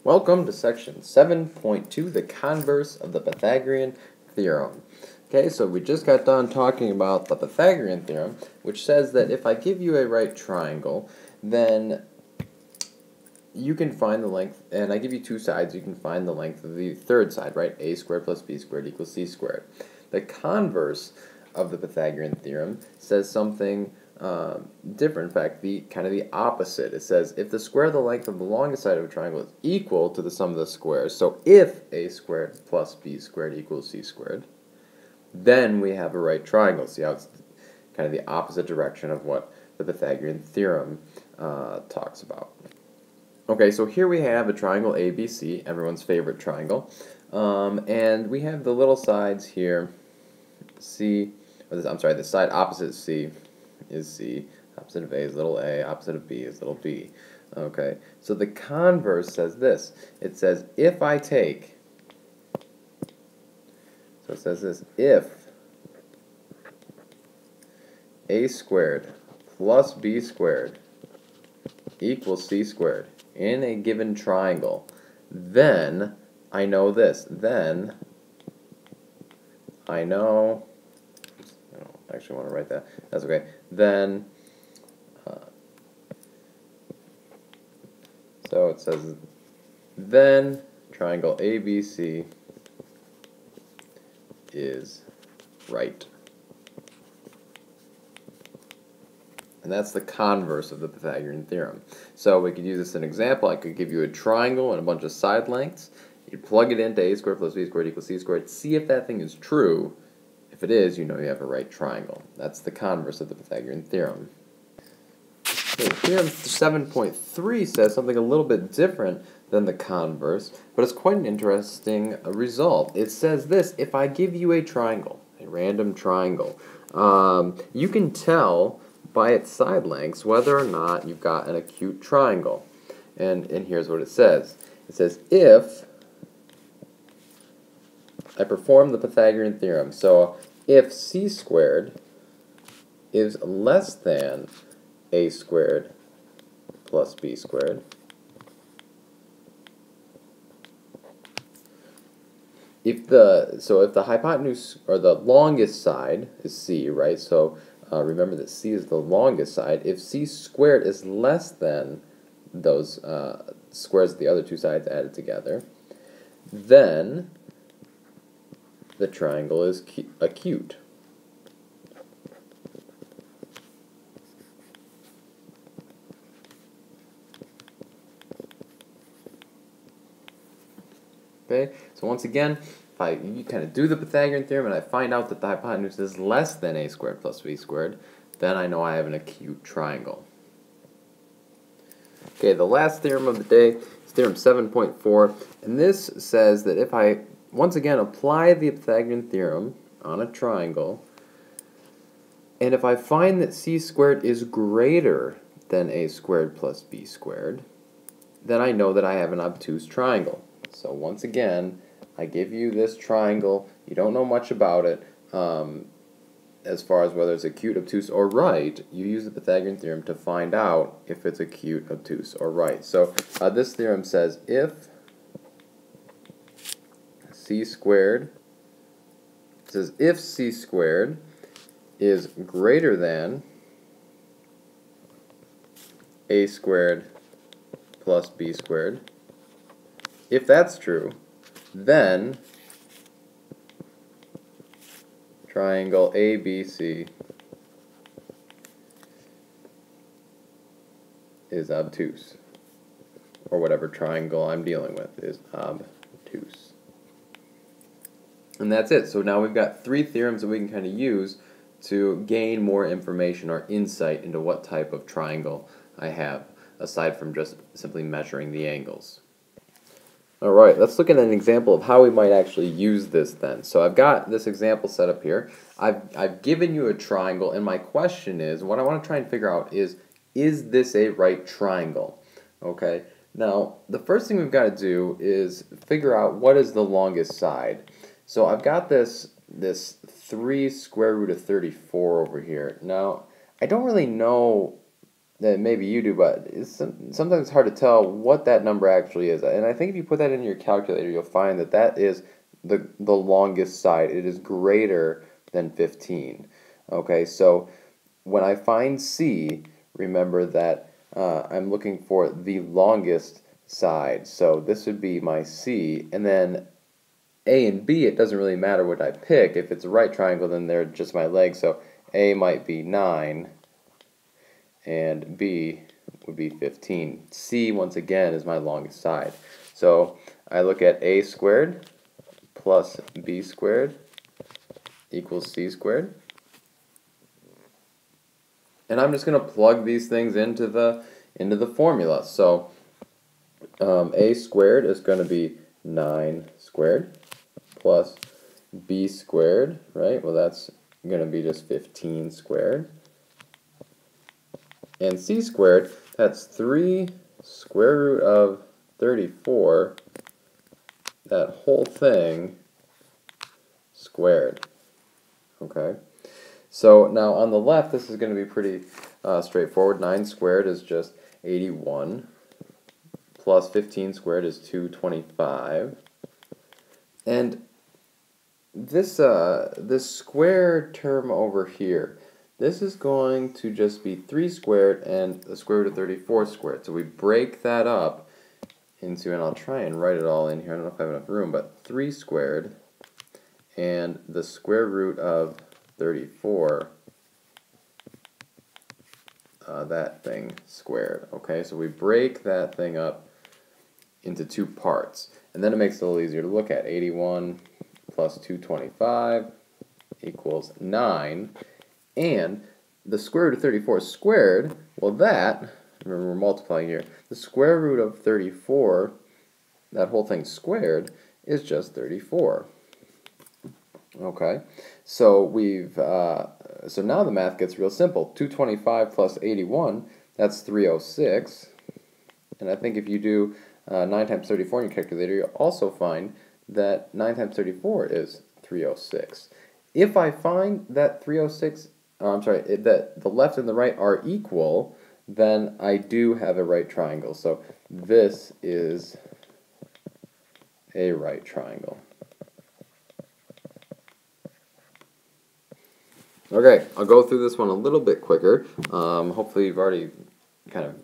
Welcome to section 7.2, the converse of the Pythagorean theorem. Okay, so we just got done talking about the Pythagorean theorem, which says that if I give you a right triangle, then you can find the length, and I give you two sides, you can find the length of the third side, right? A squared plus b squared equals c squared. The converse of the Pythagorean theorem says something different. In fact, the kind of the opposite. It says if the square of the length of the longest side of a triangle is equal to the sum of the squares, so if a squared plus b squared equals c squared, then we have a right triangle. See how it's kind of the opposite direction of what the Pythagorean theorem talks about. Okay, so here we have a triangle ABC, everyone's favorite triangle, and we have the little sides here. The side opposite C is C, opposite of A is little a, opposite of B is little b. Okay, so the converse says this. It says if I take, so it says this, if a squared plus b squared equals c squared in a given triangle, then I know this. Then I know, I don't actually want to write that. That's okay. Then, so it says, then triangle ABC is right. And that's the converse of the Pythagorean theorem. So we could use this as an example. I could give you a triangle and a bunch of side lengths. You plug it into a squared plus b squared equals c squared. See if that thing is true. If it is, you know you have a right triangle. That's the converse of the Pythagorean theorem. Okay, Theorem 7.3 says something a little bit different than the converse, but it's quite an interesting result. It says this: if I give you a triangle, a random triangle, you can tell by its side lengths whether or not you've got an acute triangle. And here's what it says. It says if I perform the Pythagorean theorem, so if c squared is less than a squared plus b squared, if the hypotenuse, or the longest side is c, right? So remember that c is the longest side. If c squared is less than those squares of the other two sides added together, then the triangle is acute. Okay, so once again, if you kind of do the Pythagorean theorem and I find out that the hypotenuse is less than a squared plus b squared, then I know I have an acute triangle. Okay, the last theorem of the day is Theorem 7.4, and this says that if I, once again, apply the Pythagorean theorem on a triangle, and if I find that c squared is greater than a squared plus b squared, then I know that I have an obtuse triangle. So once again, I give you this triangle, you don't know much about it, as far as whether it's acute, obtuse, or right. You use the Pythagorean theorem to find out if it's acute, obtuse, or right. So this theorem says if c squared, is greater than a squared plus b squared, if that's true, then triangle ABC is obtuse, or whatever triangle I'm dealing with is obtuse. And that's it. So now we've got three theorems that we can kind of use to gain more information or insight into what type of triangle I have, aside from just simply measuring the angles. Alright, let's look at an example of how we might actually use this then. So I've got this example set up here. I've given you a triangle, and my question is, what I want to try and figure out is this a right triangle? Okay, now the first thing we've got to do is figure out what is the longest side. So I've got this 3 square root of 34 over here. Now, I don't really know that maybe you do, but sometimes it's hard to tell what that number actually is. And I think if you put that in your calculator, you'll find that that is the longest side. It is greater than 15. Okay, so when I find C, remember that I'm looking for the longest side. So this would be my C, and then A and B, it doesn't really matter what I pick. If it's a right triangle, then they're just my legs. So A might be 9, and B would be 15. C, once again, is my longest side. So I look at A squared plus B squared equals C squared. And I'm just going to plug these things into the formula. So A squared is going to be 9 squared plus B squared, right? Well, that's going to be just 15 squared. And C squared, that's 3 square root of 34, that whole thing squared. Okay? So now on the left, this is going to be pretty straightforward. 9 squared is just 81, plus 15 squared is 225. And this square term over here, this is going to just be 3 squared and the square root of 34 squared. So we break that up into, and I'll try and write it all in here. I don't know if I have enough room, but 3 squared and the square root of 34, that thing squared. Okay, so we break that thing up into 2 parts. And then it makes it a little easier to look at. 81 plus 225 equals 9. And the square root of 34 squared, well that, remember we're multiplying here, the square root of 34, that whole thing squared, is just 34. Okay, so so now the math gets real simple. 225 plus 81, that's 306. And I think if you do 9 times 34 in your calculator, you'll also find that 9 times 34 is 306. If I find that 306, that the left and the right are equal, then I do have a right triangle. So this is a right triangle. Okay, I'll go through this one a little bit quicker. Hopefully you've already kind of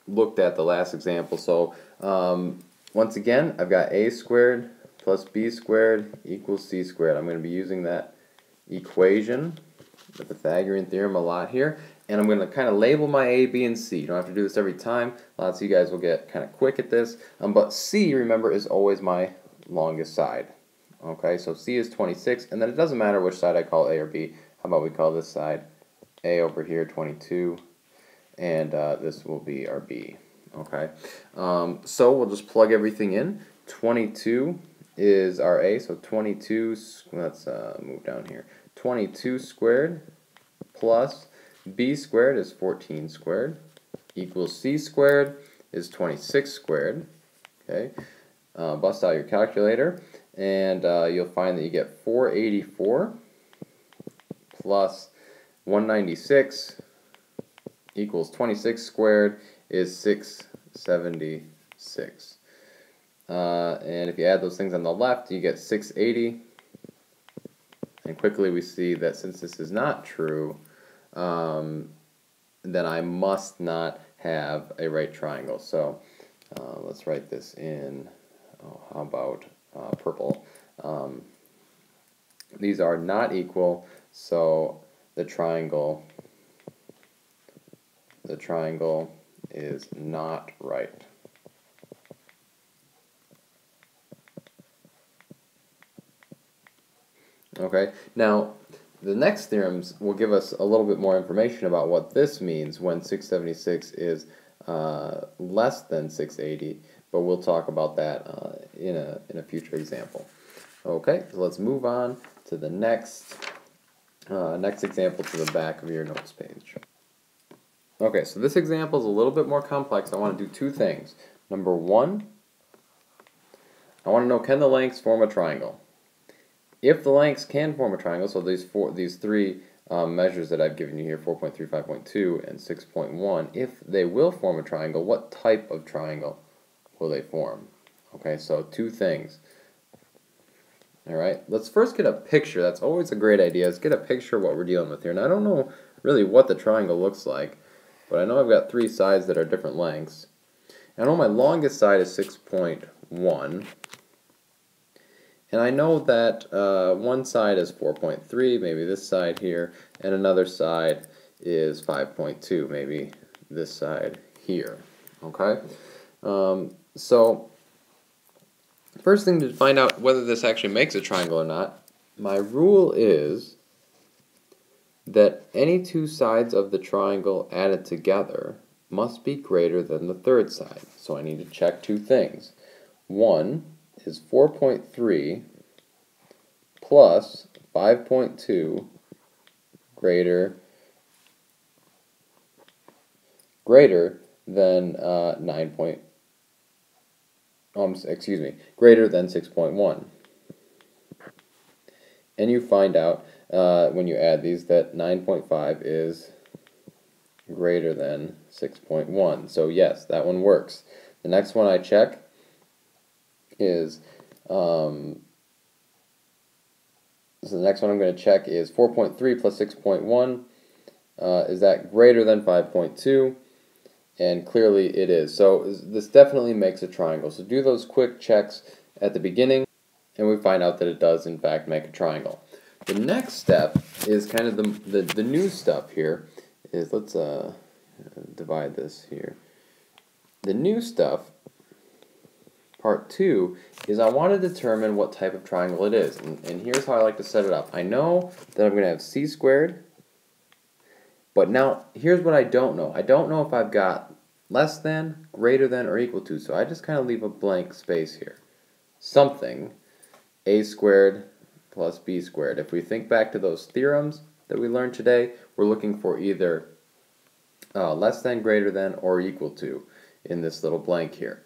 looked at the last example. So once again, I've got A squared plus B squared equals C squared. I'm going to be using that equation, the Pythagorean theorem, a lot here. And I'm going to kind of label my A, B, and C. You don't have to do this every time. Lots of you guys will get kind of quick at this. But C, remember, is always my longest side. Okay, so C is 26, and then it doesn't matter which side I call A or B. How about we call this side A over here 22, and this will be our B. Okay, so we'll just plug everything in. 22 is our A, so 22, let's move down here. 22 squared plus B squared is 14 squared equals C squared is 26 squared. Okay, bust out your calculator, and you'll find that you get 484 plus 196 equals 26 squared is 676. And if you add those things on the left, you get 680. And quickly we see that since this is not true, then I must not have a right triangle. So let's write this in, how about purple? These are not equal, so the triangle is not right. Okay, now the next theorems will give us a little bit more information about what this means when 676 is less than 680, but we'll talk about that in a future example. Okay, so let's move on to the next example to the back of your notes page. Okay, so this example is a little bit more complex. I want to do 2 things. Number 1, I want to know, can the lengths form a triangle? If the lengths can form a triangle, so these 3 measures that I've given you here, 4.3, 5.2, and 6.1, if they will form a triangle, what type of triangle will they form? Okay, so two things. Alright, let's first get a picture. That's always a great idea. Let's get a picture of what we're dealing with here. And I don't know really what the triangle looks like, but I know I've got three sides that are different lengths. I know my longest side is 6.1. And I know that one side is 4.3, maybe this side here, and another side is 5.2, maybe this side here. Okay? So, first thing to find out whether this actually makes a triangle or not, my rule is that any two sides of the triangle added together must be greater than the third side. So I need to check two things. One is 4.3 plus 5.2 greater than greater than 6.1. And you find out when you add these that 9.5 is greater than 6.1. So yes, that one works. The next one I check is so the next one I'm going to check is 4.3 plus 6.1. Is that greater than 5.2? And clearly it is. So this definitely makes a triangle. So do those quick checks at the beginning, and we find out that it does in fact make a triangle. The next step is kind of the new stuff here. Is let's divide this here. The new stuff, part 2, is I want to determine what type of triangle it is. And here's how I like to set it up. I know that I'm going to have c squared, but now here's what I don't know. I don't know if I've got less than, greater than, or equal to, so I just kind of leave a blank space here. Something a squared plus b squared. If we think back to those theorems that we learned today, we're looking for either less than, greater than, or equal to in this little blank here.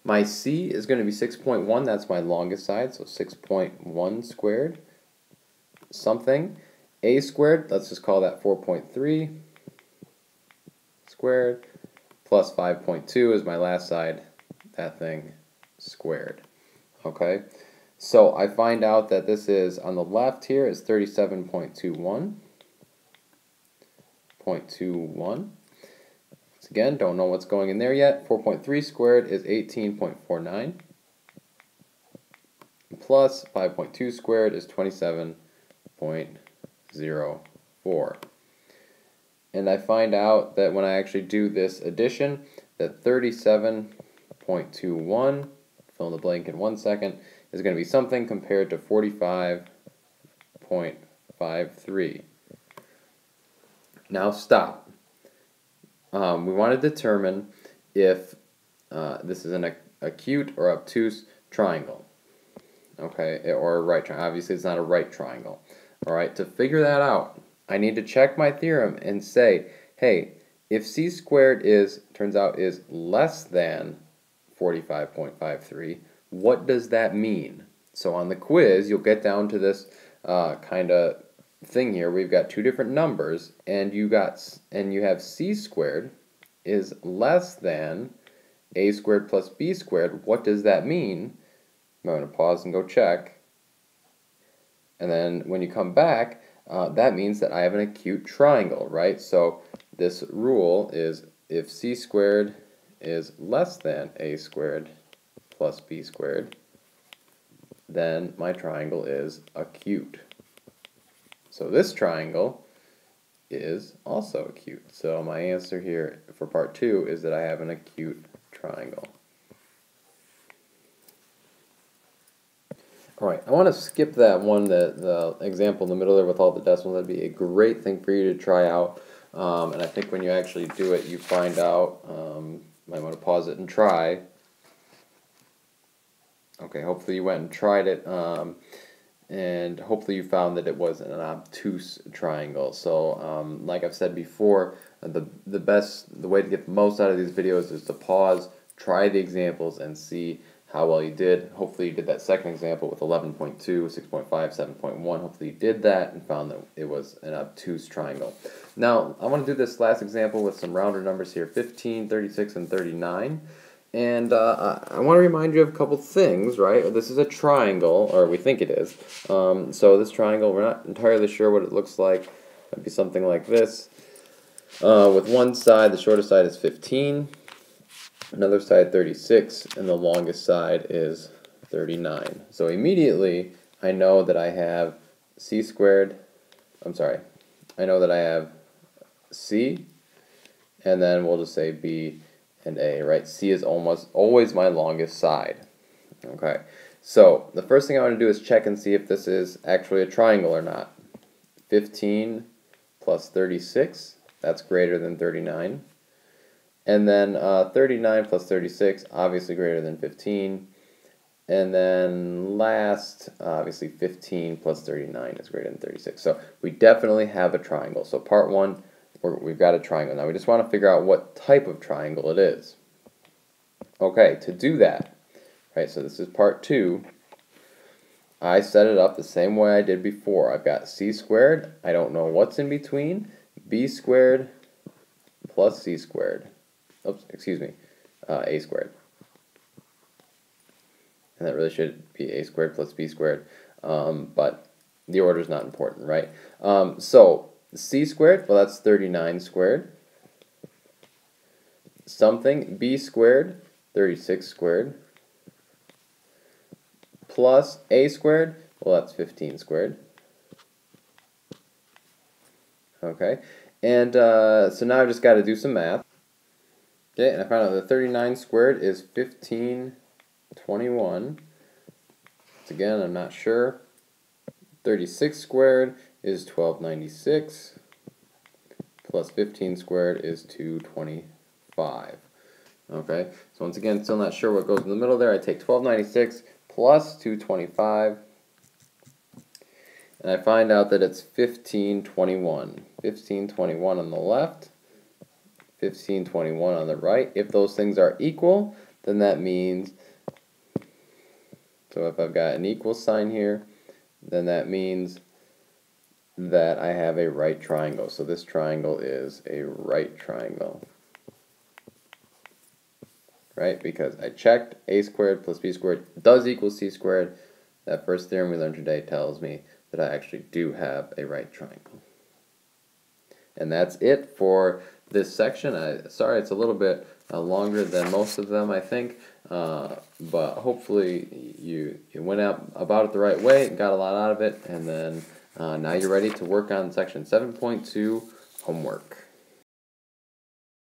My c is going to be 6.1, that's my longest side, so 6.1 squared. Something a squared, let's just call that 4.3 squared, plus 5.2 is my last side, that thing squared. Okay, so I find out that this is, on the left here, is 37.21. Once again, don't know what's going in there yet. 4.3 squared is 18.49. Plus 5.2 squared is 27.04. And I find out that when I actually do this addition, that 37.21, fill in the blank in 1 second, is going to be something compared to 45.53. Now stop. We want to determine if this is an acute or obtuse triangle. Okay, or a right triangle. Obviously it's not a right triangle. Alright, to figure that out, I need to check my theorem and say, hey, if c squared turns out is less than 45.53, what does that mean? So on the quiz, you'll get down to this kind of thing here. We've got two different numbers, and you have c squared is less than a squared plus b squared. What does that mean? I'm going to pause and go check. And then when you come back, that means that I have an acute triangle, right? So this rule is if c squared is less than a squared plus b squared, then my triangle is acute. So this triangle is also acute. So my answer here for part 2 is that I have an acute triangle. Alright, I want to skip that one, the example in the middle there with all the decimals. That'd be a great thing for you to try out. And I think when you actually do it, you find out, might want to pause it and try. Okay, hopefully you went and tried it, and hopefully you found that it wasn't an obtuse triangle. So, like I've said before, the way to get the most out of these videos is to pause, try the examples, and see how well you did. Hopefully you did that second example with 11.2, 6.5, 7.1. Hopefully you did that and found that it was an obtuse triangle. Now, I want to do this last example with some rounder numbers here, 15, 36, and 39. And I want to remind you of a couple things, right? This is a triangle, or we think it is. So this triangle, we're not entirely sure what it looks like. It might be something like this. With one side, the shortest side is 15. Another side 36, and the longest side is 39. So immediately, I know that I have c squared, I know that I have c, and then we'll just say b and a, right? C is almost always my longest side. Okay, so the first thing I want to do is check and see if this is actually a triangle or not. 15 plus 36, that's greater than 39. And then 39 plus 36, obviously greater than 15. And then last, obviously 15 plus 39 is greater than 36. So we definitely have a triangle. So part one, we've got a triangle. Now we just want to figure out what type of triangle it is. Okay, to do that, right, so this is part two. I set it up the same way I did before. I've got c squared. I don't know what's in between. B squared plus c squared. Oops, excuse me, a squared. And that really should be a squared plus b squared, but the order is not important, right? So c squared, well, that's 39 squared. Something, b squared, 36 squared. Plus a squared, well, that's 15 squared. Okay, and so now I've just got to do some math. Okay, and I found out that 39 squared is 1521. Once again, I'm not sure. 36 squared is 1296. Plus 15 squared is 225. Okay, so once again, still not sure what goes in the middle there. I take 1296 plus 225. And I find out that it's 1521. 1521 on the left. 1521 on the right. If those things are equal, then that means, so if I've got an equal sign here, then that means that I have a right triangle. So this triangle is a right triangle. Right? Because I checked a squared plus b squared does equal c squared. That first theorem we learned today tells me that I actually do have a right triangle. And that's it for this section. Sorry it's a little bit longer than most of them, I think, but hopefully you went out about it the right way, got a lot out of it, and then now you're ready to work on section 7.2 homework.